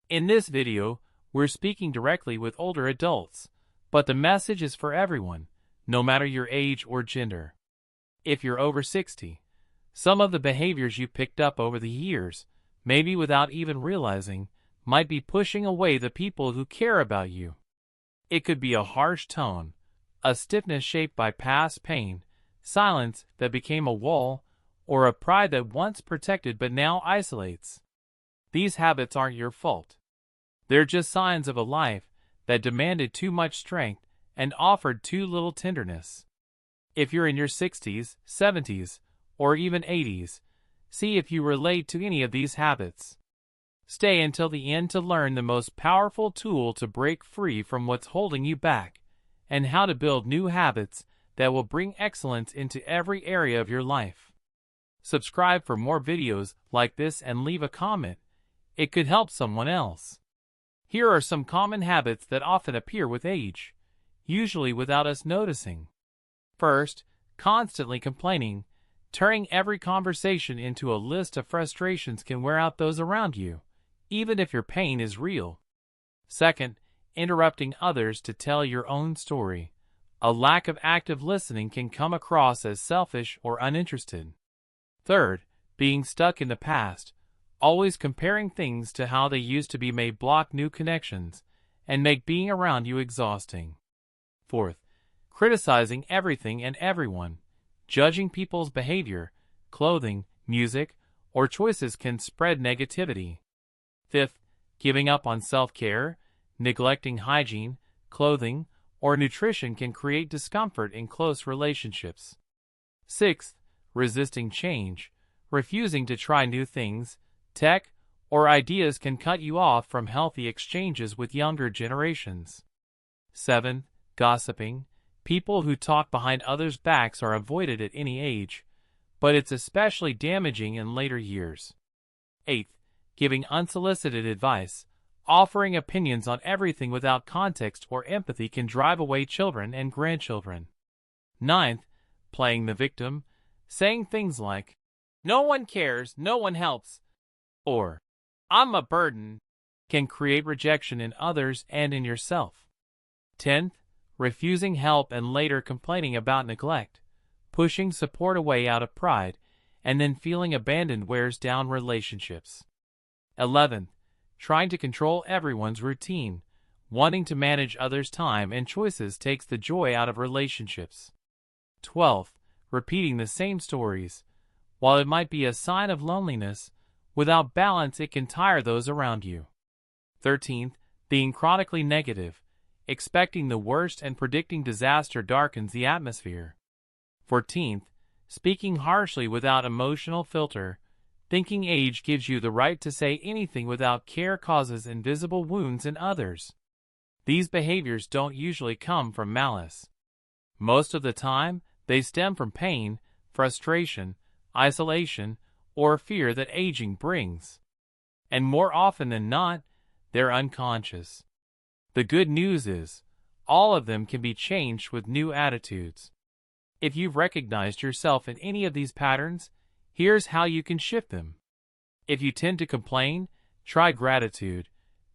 In this video, we're speaking directly with older adults, but the message is for everyone, no matter your age or gender. If you're over 60, some of the behaviors you picked up over the years, maybe without even realizing, might be pushing away the people who care about you. It could be a harsh tone, a stiffness shaped by past pain, silence that became a wall, or a pride that once protected but now isolates. These habits aren't your fault. They're just signs of a life that demanded too much strength and offered too little tenderness. If you're in your 60s, 70s, or even 80s, see if you relate to any of these habits. Stay until the end to learn the most powerful tool to break free from what's holding you back, and how to build new habits that will bring excellence into every area of your life. Subscribe for more videos like this and leave a comment. It could help someone else. Here are some common habits that often appear with age, usually without us noticing. First, constantly complaining. Turning every conversation into a list of frustrations can wear out those around you, even if your pain is real. Second, interrupting others to tell your own story. A lack of active listening can come across as selfish or uninterested. Third, being stuck in the past. Always comparing things to how they used to be may block new connections and make being around you exhausting. Fourth, criticizing everything and everyone. Judging people's behavior, clothing, music, or choices can spread negativity. Fifth, giving up on self-care. Neglecting hygiene, clothing, or nutrition can create discomfort in close relationships. Sixth, resisting change. Refusing to try new things, tech, or ideas can cut you off from healthy exchanges with younger generations. 7. Gossiping. People who talk behind others' backs are avoided at any age, but it's especially damaging in later years. 8. Giving unsolicited advice. Offering opinions on everything without context or empathy can drive away children and grandchildren. 9. Playing the victim. Saying things like, "No one cares, no one helps," or "I'm a burden," can create rejection in others and in yourself. 10th, refusing help and later complaining about neglect. Pushing support away out of pride and then feeling abandoned wears down relationships. 11th, trying to control everyone's routine. Wanting to manage others' time and choices takes the joy out of relationships. 12th, repeating the same stories. While it might be a sign of loneliness, without balance it can tire those around you. 13th, being chronically negative. Expecting the worst and predicting disaster darkens the atmosphere. 14th, speaking harshly without emotional filter. Thinking age gives you the right to say anything without care causes invisible wounds in others. These behaviors don't usually come from malice. Most of the time, they stem from pain, frustration, isolation, or fear that aging brings. And more often than not, they're unconscious. The good news is, all of them can be changed with new attitudes. If you've recognized yourself in any of these patterns, here's how you can shift them. If you tend to complain, try gratitude.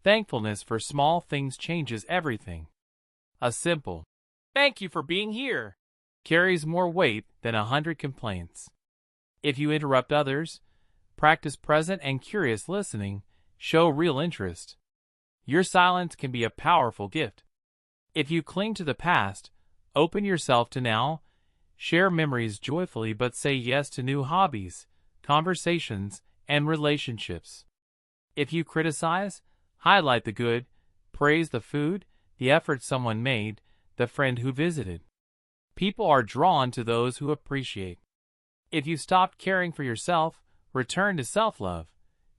Thankfulness for small things changes everything. A simple, "Thank you for being here," carries more weight than 100 complaints. If you interrupt others, practice present and curious listening. Show real interest. Your silence can be a powerful gift. If you cling to the past, open yourself to now. Share memories joyfully but say yes to new hobbies, conversations, and relationships. If you criticize, highlight the good. Praise the food, the effort someone made, the friend who visited. People are drawn to those who appreciate. If you stopped caring for yourself, return to self-love.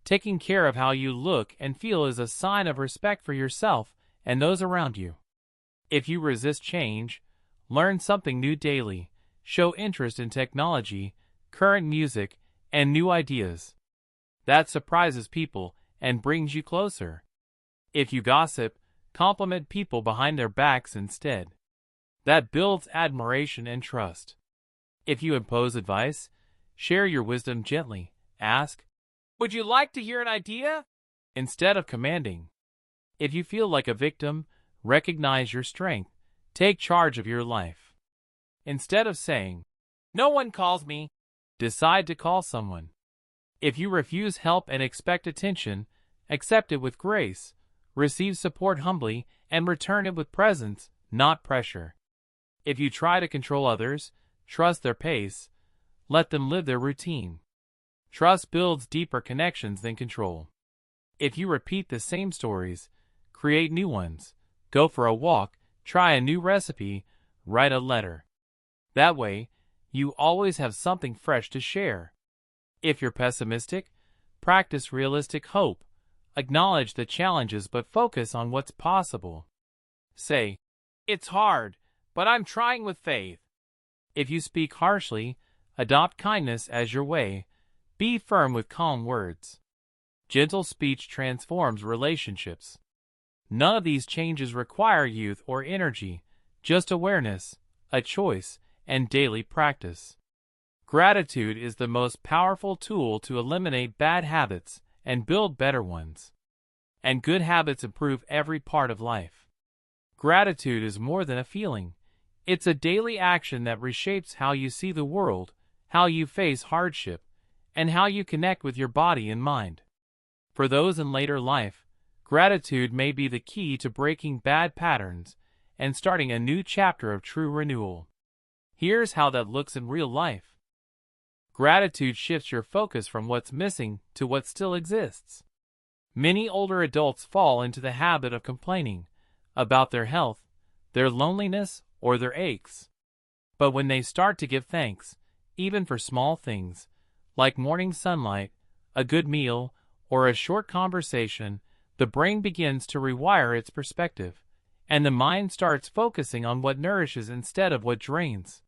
Taking care of how you look and feel is a sign of respect for yourself and those around you. If you resist change, learn something new daily. Show interest in technology, current music, and new ideas. That surprises people and brings you closer. If you gossip, compliment people behind their backs instead. That builds admiration and trust. If you impose advice, share your wisdom gently. Ask, "Would you like to hear an idea?" instead of commanding. If you feel like a victim, recognize your strength. Take charge of your life. Instead of saying, "No one calls me," decide to call someone. If you refuse help and expect attention, accept it with grace. Receive support humbly and return it with presence, not pressure. If you try to control others, trust their pace. Let them live their routine. Trust builds deeper connections than control. If you repeat the same stories, create new ones. Go for a walk, try a new recipe, write a letter. That way, you always have something fresh to share. If you're pessimistic, practice realistic hope. Acknowledge the challenges but focus on what's possible. Say, "It's hard, but I'm trying with faith." If you speak harshly, adopt kindness as your way. Be firm with calm words. Gentle speech transforms relationships. None of these changes require youth or energy, just awareness, a choice, and daily practice. Gratitude is the most powerful tool to eliminate bad habits and build better ones. And good habits improve every part of life. Gratitude is more than a feeling. It's a daily action that reshapes how you see the world, how you face hardship, and how you connect with your body and mind. For those in later life, gratitude may be the key to breaking bad patterns and starting a new chapter of true renewal. Here's how that looks in real life. Gratitude shifts your focus from what's missing to what still exists. Many older adults fall into the habit of complaining about their health, their loneliness, or their aches. But when they start to give thanks, even for small things, like morning sunlight, a good meal, or a short conversation, the brain begins to rewire its perspective, and the mind starts focusing on what nourishes instead of what drains.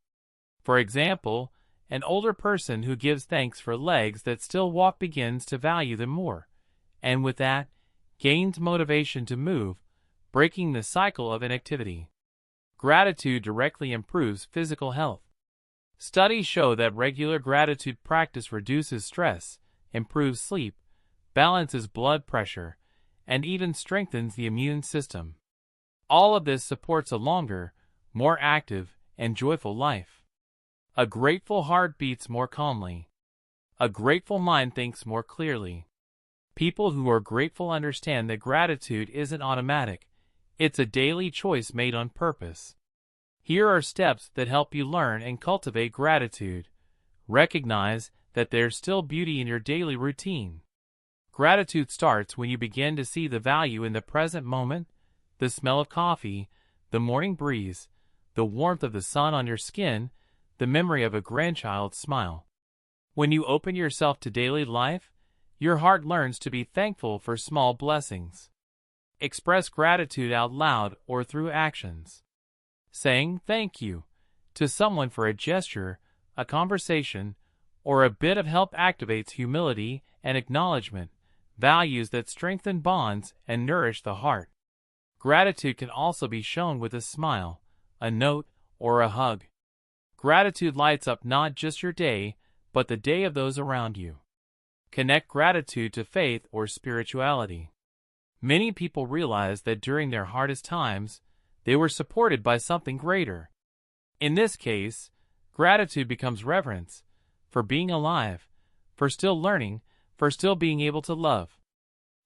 For example, an older person who gives thanks for legs that still walk begins to value them more, and with that, gains motivation to move, breaking the cycle of inactivity. Gratitude directly improves physical health. Studies show that regular gratitude practice reduces stress, improves sleep, balances blood pressure, and even strengthens the immune system. All of this supports a longer, more active, and joyful life. A grateful heart beats more calmly. A grateful mind thinks more clearly. People who are grateful understand that gratitude isn't automatic. It's a daily choice made on purpose. Here are steps that help you learn and cultivate gratitude. Recognize that there's still beauty in your daily routine. Gratitude starts when you begin to see the value in the present moment, the smell of coffee, the morning breeze, the warmth of the sun on your skin, the memory of a grandchild's smile. When you open yourself to daily life, your heart learns to be thankful for small blessings. Express gratitude out loud or through actions. Saying thank you to someone for a gesture, a conversation, or a bit of help activates humility and acknowledgement, values that strengthen bonds and nourish the heart. Gratitude can also be shown with a smile, a note, or a hug. Gratitude lights up not just your day, but the day of those around you. Connect gratitude to faith or spirituality. Many people realize that during their hardest times, they were supported by something greater. In this case, gratitude becomes reverence for being alive, for still learning, for still being able to love.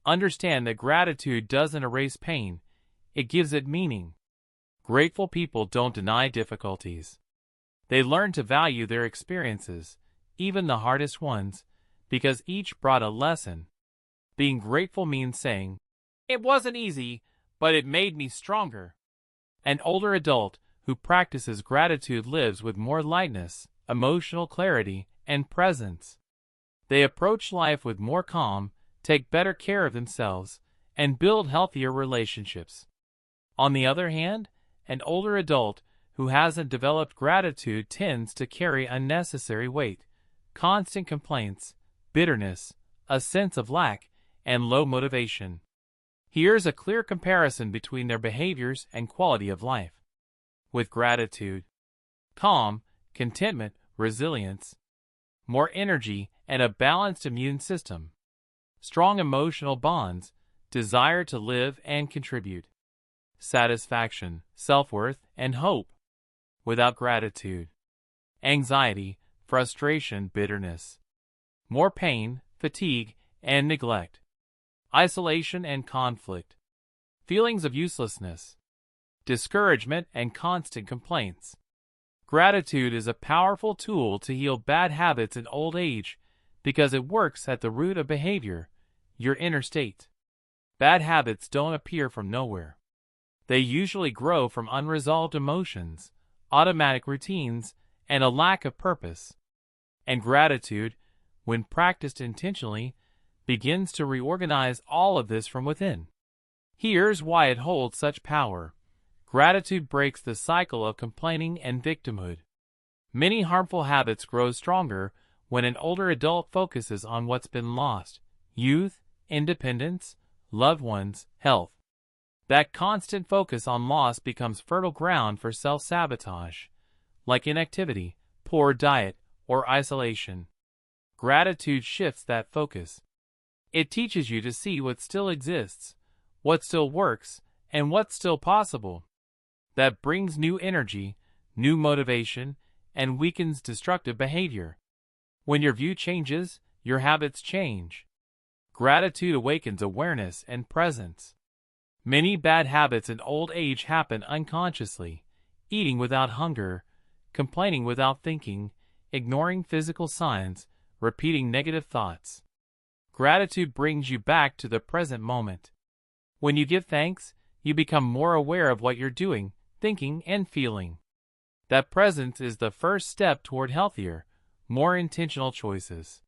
Understand that gratitude doesn't erase pain, it gives it meaning. Grateful people don't deny difficulties. They learn to value their experiences, even the hardest ones, because each brought a lesson. Being grateful means saying, "It wasn't easy, but it made me stronger." An older adult who practices gratitude lives with more lightness, emotional clarity, and presence. They approach life with more calm, take better care of themselves, and build healthier relationships. On the other hand, an older adult who hasn't developed gratitude tends to carry unnecessary weight, constant complaints, bitterness, a sense of lack, and low motivation. Here's a clear comparison between their behaviors and quality of life. With gratitude, calm, contentment, resilience, more energy, and a balanced immune system. strong emotional bonds, desire to live and contribute, satisfaction, self-worth, and hope. Without gratitude, anxiety, frustration, bitterness, more pain, fatigue, and neglect, isolation and conflict, feelings of uselessness, discouragement, and constant complaints. Gratitude is a powerful tool to heal bad habits in old age because it works at the root of behavior, your inner state. Bad habits don't appear from nowhere. They usually grow from unresolved emotions, automatic routines, and a lack of purpose. And gratitude, when practiced intentionally, begins to reorganize all of this from within. Here's why it holds such power. Gratitude breaks the cycle of complaining and victimhood. Many harmful habits grow stronger when an older adult focuses on what's been lost: youth, independence, loved ones, health. That constant focus on loss becomes fertile ground for self-sabotage, like inactivity, poor diet, or isolation. Gratitude shifts that focus. It teaches you to see what still exists, what still works, and what's still possible. That brings new energy, new motivation, and weakens destructive behavior. When your view changes, your habits change. Gratitude awakens awareness and presence. Many bad habits in old age happen unconsciously: eating without hunger, complaining without thinking, ignoring physical signs, repeating negative thoughts. Gratitude brings you back to the present moment. When you give thanks, you become more aware of what you're doing, thinking, and feeling. That presence is the first step toward healthier, more intentional choices.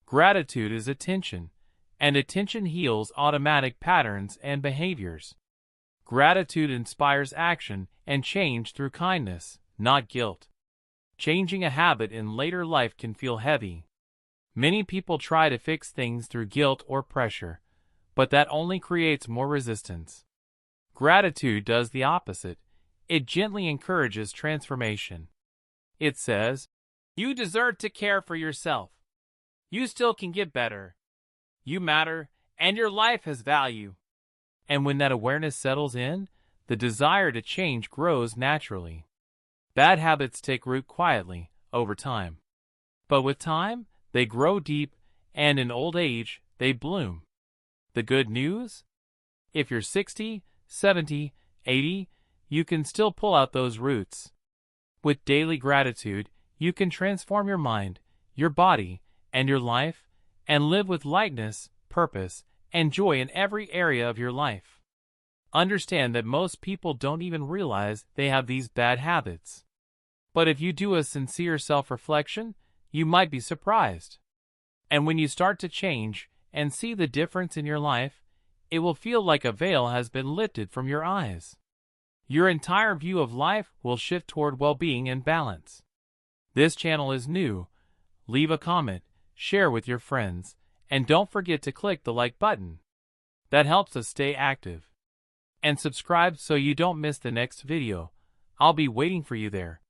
Gratitude is attention, and attention heals automatic patterns and behaviors. Gratitude inspires action and change through kindness, not guilt. Changing a habit in later life can feel heavy. Many people try to fix things through guilt or pressure, but that only creates more resistance. Gratitude does the opposite. It gently encourages transformation. It says, "You deserve to care for yourself. You still can get better. You matter, and your life has value." And when that awareness settles in, the desire to change grows naturally. Bad habits take root quietly, over time. But with time, they grow deep, and in old age, they bloom. The good news? If you're 60, 70, 80, you can still pull out those roots. With daily gratitude, you can transform your mind, your body, and your life, and live with lightness, purpose, and joy in every area of your life. Understand that most people don't even realize they have these bad habits. But if you do a sincere self-reflection, you might be surprised. And when you start to change and see the difference in your life, it will feel like a veil has been lifted from your eyes. Your entire view of life will shift toward well-being and balance. This channel is new. Leave a comment, share with your friends, and don't forget to click the like button. That helps us stay active. And subscribe so you don't miss the next video. I'll be waiting for you there.